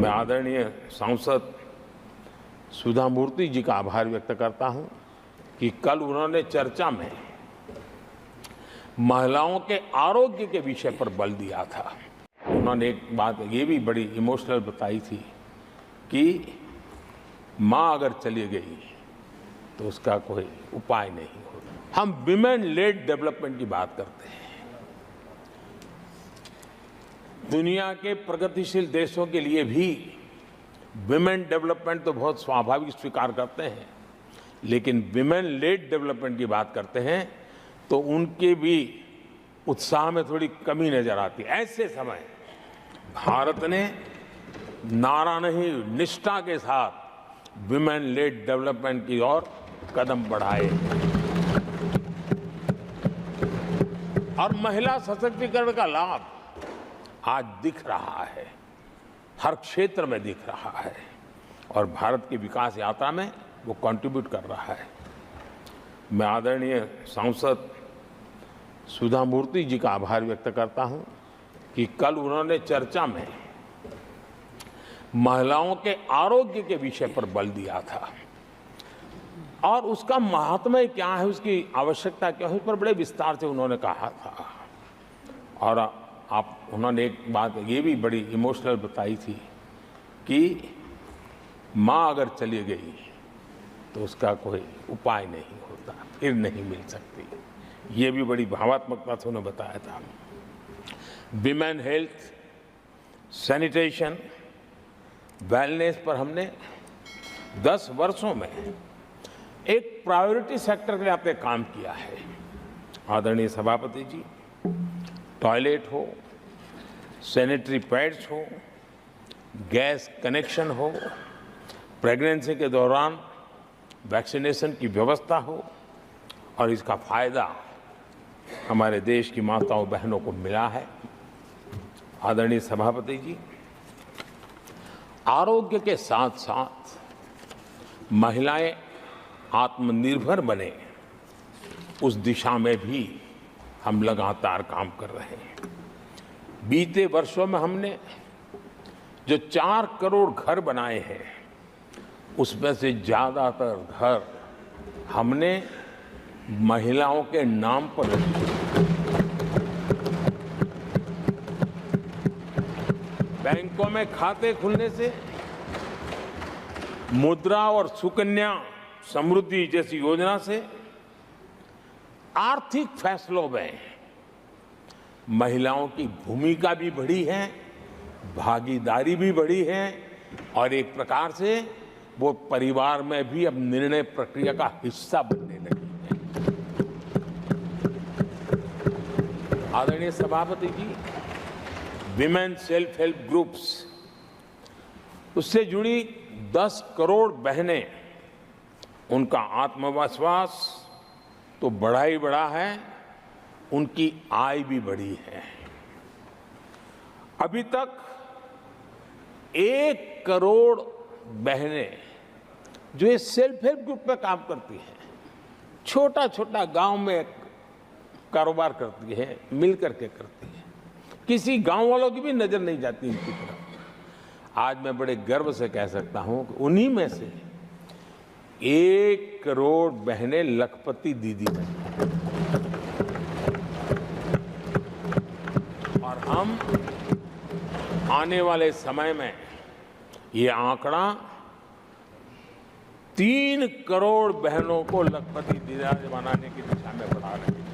मैं आदरणीय सांसद सुधा मूर्ति जी का आभार व्यक्त करता हूं कि कल उन्होंने चर्चा में महिलाओं के आरोग्य के विषय पर बल दिया था। उन्होंने एक बात ये भी बड़ी इमोशनल बताई थी कि माँ अगर चली गई तो उसका कोई उपाय नहीं होता। हम विमेन लेड डेवलपमेंट की बात करते हैं। दुनिया के प्रगतिशील देशों के लिए भी विमेन डेवलपमेंट तो बहुत स्वाभाविक स्वीकार करते हैं, लेकिन विमेन लेड डेवलपमेंट की बात करते हैं तो उनके भी उत्साह में थोड़ी कमी नजर आती है। ऐसे समय भारत ने नारा नहीं निष्ठा के साथ विमेन लेड डेवलपमेंट की ओर कदम बढ़ाए और महिला सशक्तिकरण का लाभ आज दिख रहा है, हर क्षेत्र में दिख रहा है और भारत की विकास यात्रा में वो कंट्रीब्यूट कर रहा है। मैं आदरणीय सांसद सुधा मूर्ति जी का आभार व्यक्त करता हूं कि कल उन्होंने चर्चा में महिलाओं के आरोग्य के विषय पर बल दिया था और उसका महात्म्य क्या है, उसकी आवश्यकता क्या है, उस पर बड़े विस्तार से उन्होंने कहा था। और उन्होंने एक बात ये भी बड़ी इमोशनल बताई थी कि माँ अगर चली गई तो उसका कोई उपाय नहीं होता, फिर नहीं मिल सकती। ये भी बड़ी भावात्मकता से उन्होंने बताया था। विमेन हेल्थ, सैनिटेशन, वेलनेस पर हमने 10 वर्षों में एक प्रायोरिटी सेक्टर के लिए आपने काम किया है। आदरणीय सभापति जी, टॉयलेट हो, सैनिटरी पैड्स हो, गैस कनेक्शन हो, प्रेगनेंसी के दौरान वैक्सीनेशन की व्यवस्था हो और इसका फायदा हमारे देश की माताओं बहनों को मिला है। आदरणीय सभापति जी, आरोग्य के साथ साथ महिलाएं आत्मनिर्भर बने, उस दिशा में भी हम लगातार काम कर रहे हैं। बीते वर्षों में हमने जो 4 करोड़ घर बनाए हैं, उसमें से ज्यादातर घर हमने महिलाओं के नाम पर रखे। बैंकों में खाते खुलने से मुद्रा और सुकन्या समृद्धि जैसी योजना से आर्थिक फैसलों में महिलाओं की भूमिका भी बढ़ी है, भागीदारी भी बढ़ी है और एक प्रकार से वो परिवार में भी अब निर्णय प्रक्रिया का हिस्सा बनने लगी है। आदरणीय सभापति जी, विमेन सेल्फ हेल्प ग्रुप्स, उससे जुड़ी 10 करोड़ बहनें, उनका आत्मविश्वास तो बढ़ा ही बढ़ा है, उनकी आय भी बढ़ी है। अभी तक 1 करोड़ बहनें जो ये सेल्फ हेल्प ग्रुप में काम करती हैं, छोटा छोटा गांव में कारोबार करती है, मिल करके करती है, किसी गांव वालों की भी नजर नहीं जाती इनकी तरफ। आज मैं बड़े गर्व से कह सकता हूं कि उन्हीं में से 1 करोड़ बहनें लखपति दीदी बनी और हम आने वाले समय में ये आंकड़ा 3 करोड़ बहनों को लखपति दीदी बनाने की दिशा में बढ़ा रहे हैं।